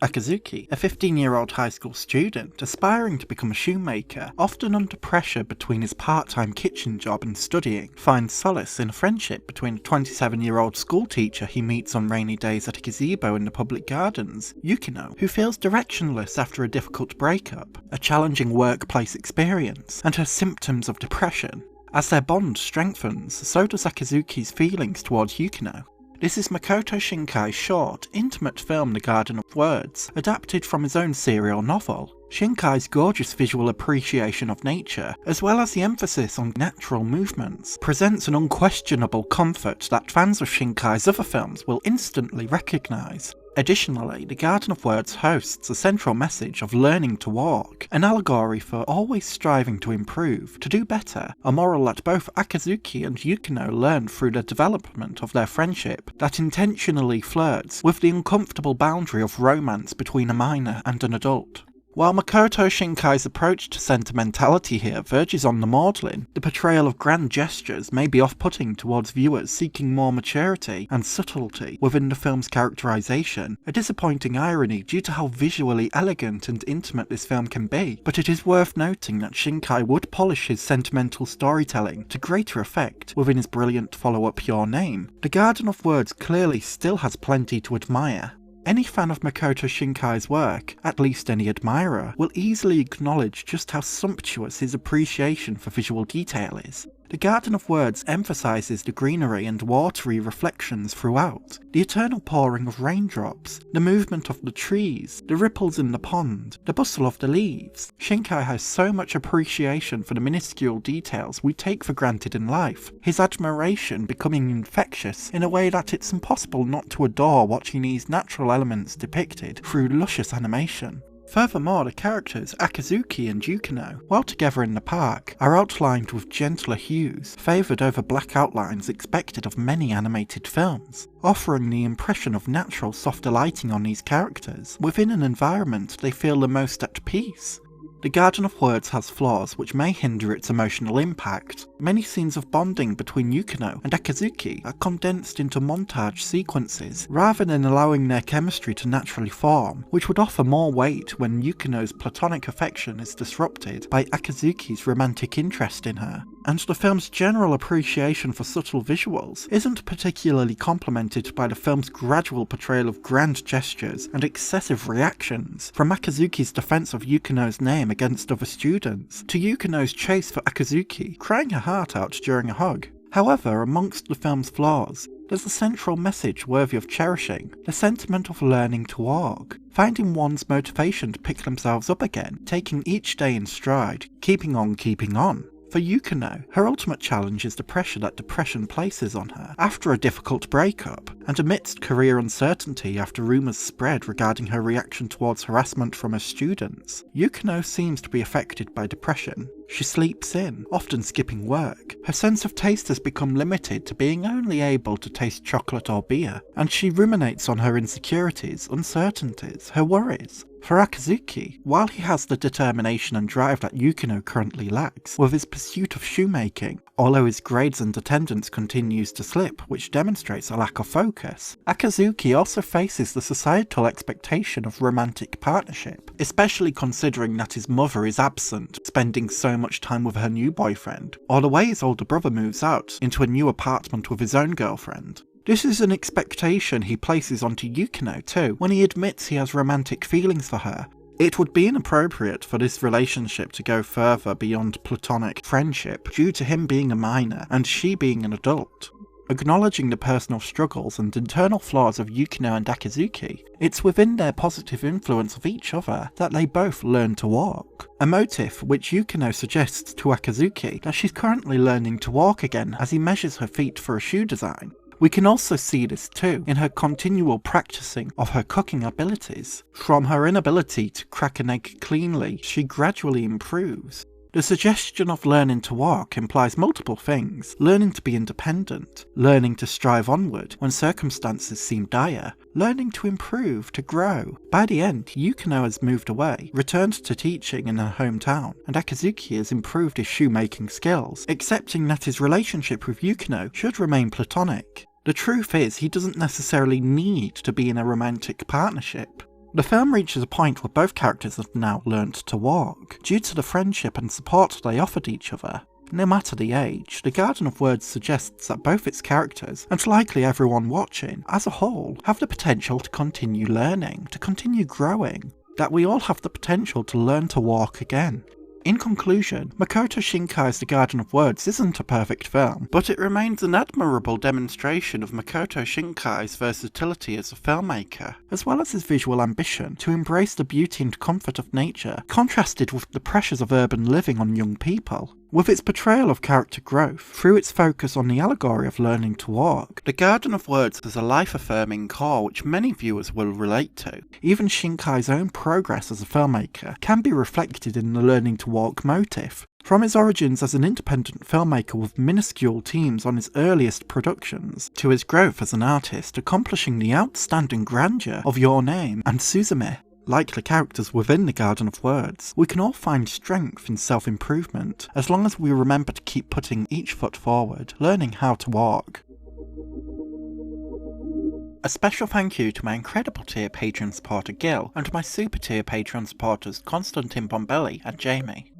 Akazuki, a 15-year-old high school student aspiring to become a shoemaker, often under pressure between his part-time kitchen job and studying, finds solace in a friendship between a 27-year-old schoolteacher he meets on rainy days at a gazebo in the public gardens, Yukino, who feels directionless after a difficult breakup, a challenging workplace experience, and her symptoms of depression. As their bond strengthens, so does Akazuki's feelings towards Yukino. This is Makoto Shinkai's short, intimate film The Garden of Words, adapted from his own serial novel. Shinkai's gorgeous visual appreciation of nature, as well as the emphasis on natural movements, presents an unquestionable comfort that fans of Shinkai's other films will instantly recognise. Additionally, The Garden of Words hosts a central message of learning to walk, an allegory for always striving to improve, to do better, a moral that both Akazuki and Yukino learn through the development of their friendship that intentionally flirts with the uncomfortable boundary of romance between a minor and an adult. While Makoto Shinkai's approach to sentimentality here verges on the maudlin, the portrayal of grand gestures may be off-putting towards viewers seeking more maturity and subtlety within the film's characterization, a disappointing irony due to how visually elegant and intimate this film can be, but it is worth noting that Shinkai would polish his sentimental storytelling to greater effect within his brilliant follow-up Your Name. The Garden of Words clearly still has plenty to admire. Any fan of Makoto Shinkai's work, at least any admirer, will easily acknowledge just how sumptuous his appreciation for visual detail is. The Garden of Words emphasises the greenery and watery reflections throughout, the eternal pouring of raindrops, the movement of the trees, the ripples in the pond, the bustle of the leaves. Shinkai has so much appreciation for the minuscule details we take for granted in life, his admiration becoming infectious in a way that it's impossible not to adore watching these natural elements depicted through luscious animation. Furthermore, the characters Akazuki and Yukino, while together in the park, are outlined with gentler hues, favoured over black outlines expected of many animated films, offering the impression of natural softer lighting on these characters, within an environment they feel the most at peace. The Garden of Words has flaws which may hinder its emotional impact. Many scenes of bonding between Yukino and Akazuki are condensed into montage sequences, rather than allowing their chemistry to naturally form, which would offer more weight when Yukino's platonic affection is disrupted by Akazuki's romantic interest in her. And the film's general appreciation for subtle visuals isn't particularly complemented by the film's gradual portrayal of grand gestures and excessive reactions, from Akazuki's defense of Yukino's name against other students, to Yukino's chase for Akazuki, crying her heart out during a hug. However, amongst the film's flaws, there's a central message worthy of cherishing, the sentiment of learning to walk, finding one's motivation to pick themselves up again, taking each day in stride, keeping on keeping on. For Yukino, her ultimate challenge is the pressure that depression places on her after a difficult breakup, and amidst career uncertainty after rumours spread regarding her reaction towards harassment from her students. Yukino seems to be affected by depression. She sleeps in, often skipping work. Her sense of taste has become limited to being only able to taste chocolate or beer, and she ruminates on her insecurities, uncertainties, her worries. For Akazuki, while he has the determination and drive that Yukino currently lacks with his pursuit of shoemaking, although his grades and attendance continues to slip, which demonstrates a lack of focus, Akazuki also faces the societal expectation of romantic partnership, especially considering that his mother is absent, spending so much time with her new boyfriend, or the way his older brother moves out into a new apartment with his own girlfriend. This is an expectation he places onto Yukino too, when he admits he has romantic feelings for her. It would be inappropriate for this relationship to go further beyond platonic friendship due to him being a minor and she being an adult. Acknowledging the personal struggles and internal flaws of Yukino and Akazuki, it's within their positive influence of each other that they both learn to walk. A motif which Yukino suggests to Akazuki that she's currently learning to walk again as he measures her feet for a shoe design. We can also see this too in her continual practicing of her cooking abilities. From her inability to crack an egg cleanly, she gradually improves. The suggestion of learning to walk implies multiple things: learning to be independent, learning to strive onward when circumstances seem dire, learning to improve, to grow. By the end, Yukino has moved away, returned to teaching in her hometown, and Akazuki has improved his shoemaking skills, accepting that his relationship with Yukino should remain platonic. The truth is, he doesn't necessarily need to be in a romantic partnership. The film reaches a point where both characters have now learnt to walk, due to the friendship and support they offered each other. No matter the age, The Garden of Words suggests that both its characters, and likely everyone watching, as a whole, have the potential to continue learning, to continue growing, that we all have the potential to learn to walk again. In conclusion, Makoto Shinkai's The Garden of Words isn't a perfect film, but it remains an admirable demonstration of Makoto Shinkai's versatility as a filmmaker, as well as his visual ambition to embrace the beauty and comfort of nature, contrasted with the pressures of urban living on young people. With its portrayal of character growth, through its focus on the allegory of learning to walk, The Garden of Words has a life-affirming core which many viewers will relate to. Even Shinkai's own progress as a filmmaker can be reflected in the learning to walk motif. From his origins as an independent filmmaker with minuscule teams on his earliest productions, to his growth as an artist accomplishing the outstanding grandeur of Your Name and Suzume. Like the characters within The Garden of Words, we can all find strength in self-improvement, as long as we remember to keep putting each foot forward, learning how to walk. A special thank you to my incredible tier Patreon supporter Gil, and my super tier Patreon supporters Konstantin Bombelli and Jamie.